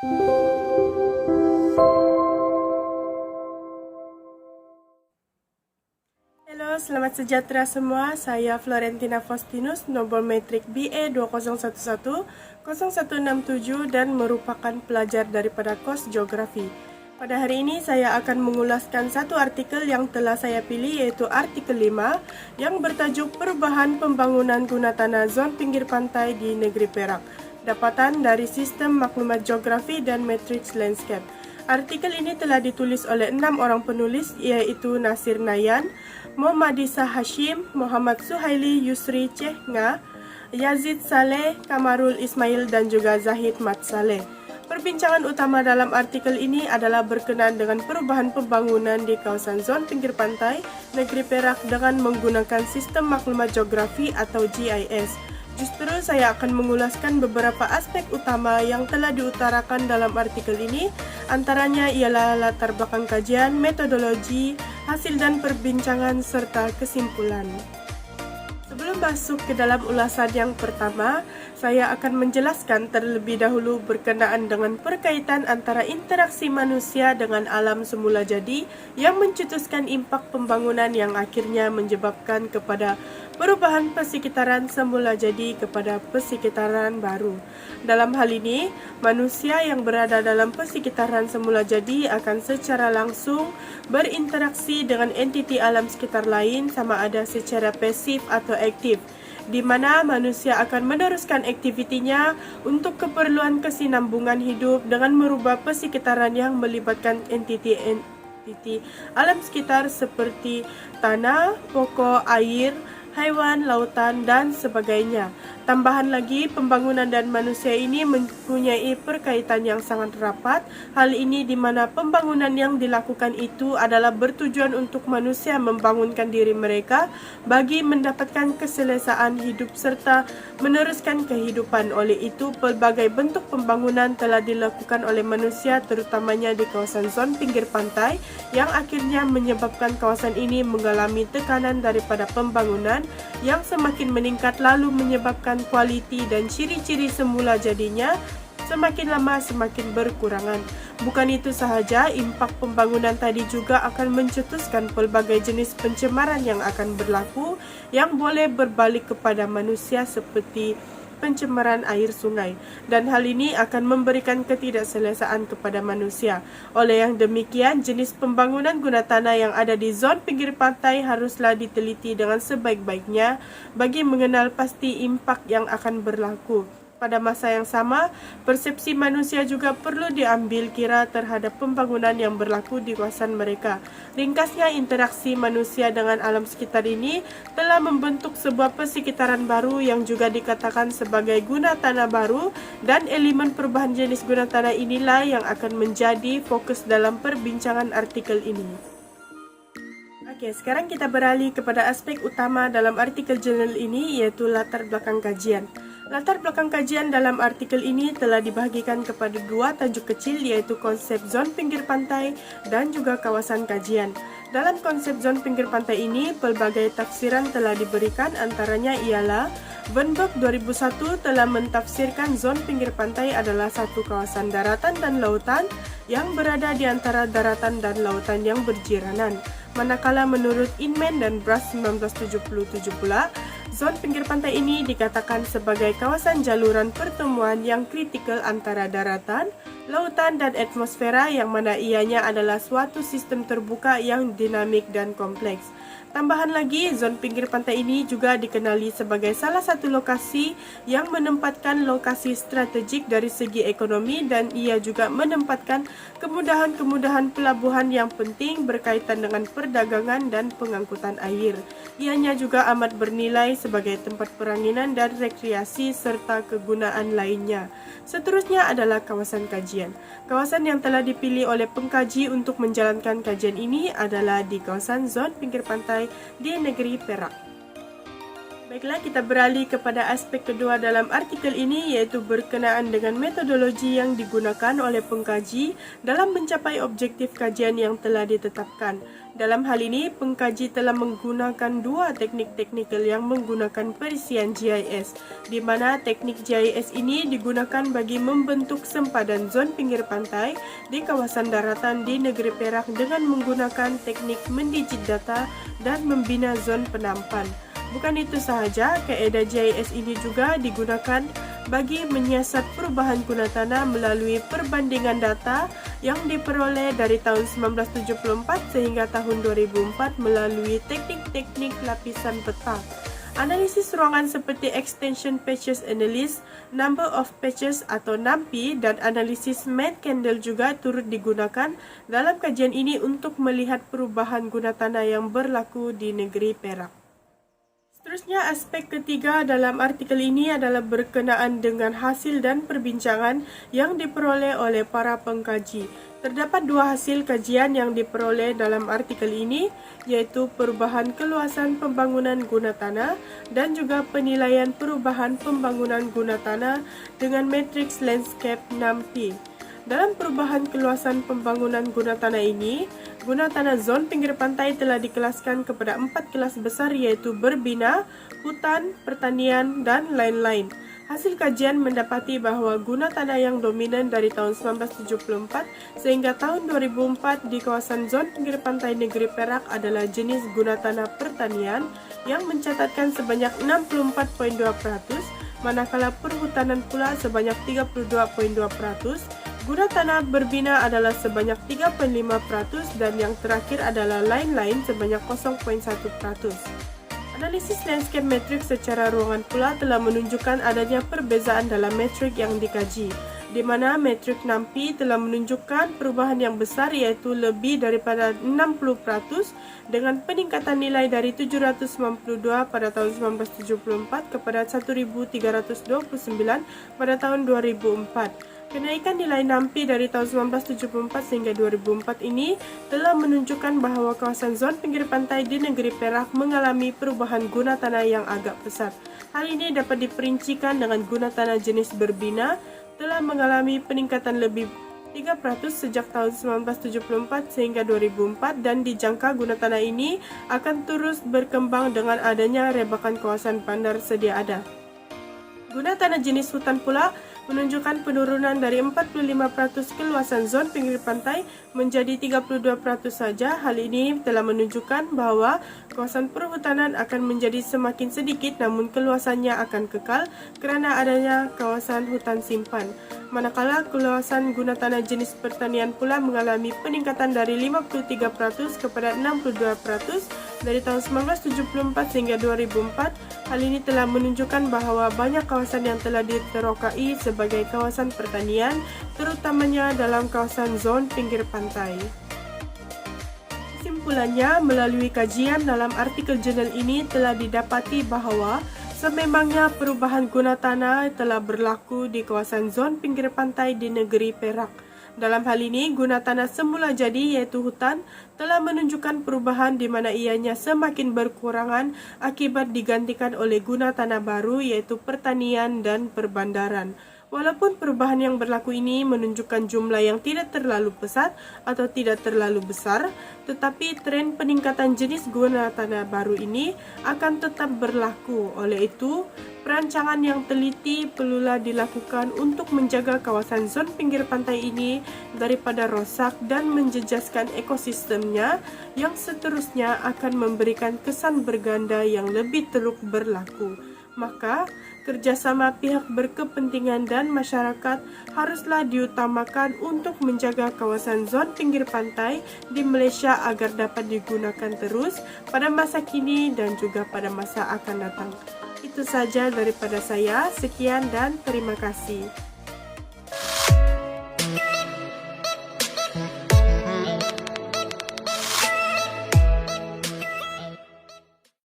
Halo, selamat sejahtera semua. Saya Florentina Faustinus, nomor metrik BA 2011-0167 dan merupakan pelajar daripada kos Geografi. Pada hari ini saya akan mengulaskan satu artikel yang telah saya pilih, yaitu artikel 5 yang bertajuk Perubahan Pembangunan Guna Tanah Zon Pinggir Pantai di Negeri Perak, dapatan dari Sistem Maklumat Geografi dan Matrix Landscape. Artikel ini telah ditulis oleh 6 orang penulis, yaitu Nasir Nayan, Muhammadisa Hashim, Muhammad Suhaili Yusri Cehngah, Yazid Saleh, Kamarul Ismail dan juga Zahid Mat Saleh. Perbincangan utama dalam artikel ini adalah berkenaan dengan perubahan pembangunan di kawasan zon pinggir pantai Negeri Perak dengan menggunakan Sistem Maklumat Geografi atau GIS. Justru saya akan mengulaskan beberapa aspek utama yang telah diutarakan dalam artikel ini, antaranya ialah latar belakang kajian, metodologi, hasil dan perbincangan, serta kesimpulan. Sebelum masuk ke dalam ulasan yang pertama, saya akan menjelaskan terlebih dahulu berkenaan dengan perkaitan antara interaksi manusia dengan alam semula jadi yang mencetuskan impak pembangunan yang akhirnya menyebabkan kepada perubahan persekitaran semula jadi kepada persekitaran baru. Dalam hal ini, manusia yang berada dalam persekitaran semula jadi akan secara langsung berinteraksi dengan entiti alam sekitar lain, sama ada secara pasif atau aktif, di mana manusia akan meneruskan aktivitinya untuk keperluan kesinambungan hidup dengan merubah persekitaran yang melibatkan entiti alam sekitar seperti tanah, pokok, air, haiwan, lautan, dan sebagainya. Tambahan lagi, pembangunan dan manusia ini mempunyai perkaitan yang sangat rapat. Hal ini di mana pembangunan yang dilakukan itu adalah bertujuan untuk manusia membangunkan diri mereka bagi mendapatkan keselesaan hidup serta meneruskan kehidupan. Oleh itu, pelbagai bentuk pembangunan telah dilakukan oleh manusia terutamanya di kawasan zon pinggir pantai yang akhirnya menyebabkan kawasan ini mengalami tekanan daripada pembangunan yang semakin meningkat lalu menyebabkan kualiti dan ciri-ciri semula jadinya semakin lama semakin berkurangan. Bukan itu sahaja, impak pembangunan tadi juga akan mencetuskan pelbagai jenis pencemaran yang akan berlaku yang boleh berbalik kepada manusia seperti pencemaran air sungai, dan hal ini akan memberikan ketidakselesaan kepada manusia. Oleh yang demikian, jenis pembangunan guna tanah yang ada di zon pinggir pantai haruslah diteliti dengan sebaik-baiknya bagi mengenal pasti impak yang akan berlaku. Pada masa yang sama, persepsi manusia juga perlu diambil kira terhadap pembangunan yang berlaku di kawasan mereka. Ringkasnya, interaksi manusia dengan alam sekitar ini telah membentuk sebuah persekitaran baru yang juga dikatakan sebagai guna tanah baru, dan elemen perubahan jenis guna tanah inilah yang akan menjadi fokus dalam perbincangan artikel ini. Oke, sekarang kita beralih kepada aspek utama dalam artikel jurnal ini, yaitu latar belakang kajian. Latar belakang kajian dalam artikel ini telah dibahagikan kepada dua tajuk kecil, yaitu konsep zon pinggir pantai dan juga kawasan kajian. Dalam konsep zon pinggir pantai ini, pelbagai tafsiran telah diberikan, antaranya ialah Wernberg 2001 telah mentafsirkan zon pinggir pantai adalah satu kawasan daratan dan lautan yang berada di antara daratan dan lautan yang berjiranan. Manakala menurut Inman dan Brass 1977 pula, zon pinggir pantai ini dikatakan sebagai kawasan jaluran pertemuan yang kritikal antara daratan, lautan, dan atmosfera, yang mana ianya adalah suatu sistem terbuka yang dinamik dan kompleks. Tambahan lagi, zon pinggir pantai ini juga dikenali sebagai salah satu lokasi yang menempatkan lokasi strategik dari segi ekonomi, dan ia juga menempatkan kemudahan-kemudahan pelabuhan yang penting berkaitan dengan perdagangan dan pengangkutan air. Ianya juga amat bernilai sebagai tempat peranginan dan rekreasi serta kegunaan lainnya. Seterusnya adalah kawasan kajian. Kawasan yang telah dipilih oleh pengkaji untuk menjalankan kajian ini adalah di kawasan zon pinggir pantai di negeri Perak. Baiklah, kita beralih kepada aspek kedua dalam artikel ini, yaitu berkenaan dengan metodologi yang digunakan oleh pengkaji dalam mencapai objektif kajian yang telah ditetapkan. Dalam hal ini, pengkaji telah menggunakan dua teknik teknikal yang menggunakan perisian GIS, di mana teknik GIS ini digunakan bagi membentuk sempadan zon pinggir pantai di kawasan daratan di negeri Perak dengan menggunakan teknik mendigit data dan membina zon penampan. Bukan itu sahaja, kaedah GIS ini juga digunakan bagi menyiasat perubahan guna tanah melalui perbandingan data yang diperoleh dari tahun 1974 sehingga tahun 2004 melalui teknik-teknik lapisan peta. Analisis ruangan seperti Extension Patches Analysis, Number of Patches atau NAMPI, dan analisis Matte Candle juga turut digunakan dalam kajian ini untuk melihat perubahan guna tanah yang berlaku di negeri Perak. Seterusnya, aspek ketiga dalam artikel ini adalah berkenaan dengan hasil dan perbincangan yang diperoleh oleh para pengkaji. Terdapat dua hasil kajian yang diperoleh dalam artikel ini, yaitu perubahan keluasan pembangunan guna tanah dan juga penilaian perubahan pembangunan guna tanah dengan matriks landscape NAMPI. Dalam perubahan keluasan pembangunan guna tanah ini, guna tanah zon pinggir pantai telah dikelaskan kepada 4 kelas besar, yaitu berbina, hutan, pertanian, dan lain-lain. Hasil kajian mendapati bahwa guna tanah yang dominan dari tahun 1974 sehingga tahun 2004 di kawasan zon pinggir pantai negeri Perak adalah jenis guna tanah pertanian yang mencatatkan sebanyak 64,2%, manakala perhutanan pula sebanyak 32,2%, guna tanah berbina adalah sebanyak 3,5%, dan yang terakhir adalah lain-lain sebanyak 0,1%. Analisis landscape matrix secara ruangan pula telah menunjukkan adanya perbezaan dalam metrik yang dikaji, di mana metrik NAMPI telah menunjukkan perubahan yang besar, yaitu lebih daripada 60% dengan peningkatan nilai dari 792 pada tahun 1974 kepada 1329 pada tahun 2004. Kenaikan nilai NAMPI dari tahun 1974 sehingga 2004 ini telah menunjukkan bahwa kawasan zon pinggir pantai di negeri Perak mengalami perubahan guna tanah yang agak pesat. Hal ini dapat diperincikan dengan guna tanah jenis berbina telah mengalami peningkatan lebih 3% sejak tahun 1974 sehingga 2004, dan dijangka guna tanah ini akan terus berkembang dengan adanya rebakan kawasan bandar sedia ada. Guna tanah jenis hutan pula menunjukkan penurunan dari 45% keluasan zon pinggir pantai menjadi 32% saja. Hal ini telah menunjukkan bahwa kawasan perhutanan akan menjadi semakin sedikit, namun keluasannya akan kekal kerana adanya kawasan hutan simpan. Manakala keluasan guna tanah jenis pertanian pula mengalami peningkatan dari 53% kepada 62% dari tahun 1974 hingga 2004. Hal ini telah menunjukkan bahwa banyak kawasan yang telah diterokai sebagai kawasan pertanian, terutamanya dalam kawasan zon pinggir pantai. Kesimpulannya, melalui kajian dalam artikel jurnal ini telah didapati bahwa sememangnya perubahan guna tanah telah berlaku di kawasan zon pinggir pantai di negeri Perak. Dalam hal ini, guna tanah semula jadi yaitu hutan telah menunjukkan perubahan di mana ianya semakin berkurangan akibat digantikan oleh guna tanah baru yaitu pertanian dan perbandaran. Walaupun perubahan yang berlaku ini menunjukkan jumlah yang tidak terlalu pesat atau tidak terlalu besar, tetapi tren peningkatan jenis guna tanah baru ini akan tetap berlaku. Oleh itu, perancangan yang teliti perlulah dilakukan untuk menjaga kawasan zon pinggir pantai ini daripada rosak dan menjejaskan ekosistemnya yang seterusnya akan memberikan kesan berganda yang lebih teruk berlaku. Maka, kerjasama pihak berkepentingan dan masyarakat haruslah diutamakan untuk menjaga kawasan zon pinggir pantai di Malaysia agar dapat digunakan terus pada masa kini dan juga pada masa akan datang. Itu saja daripada saya. Sekian dan terima kasih.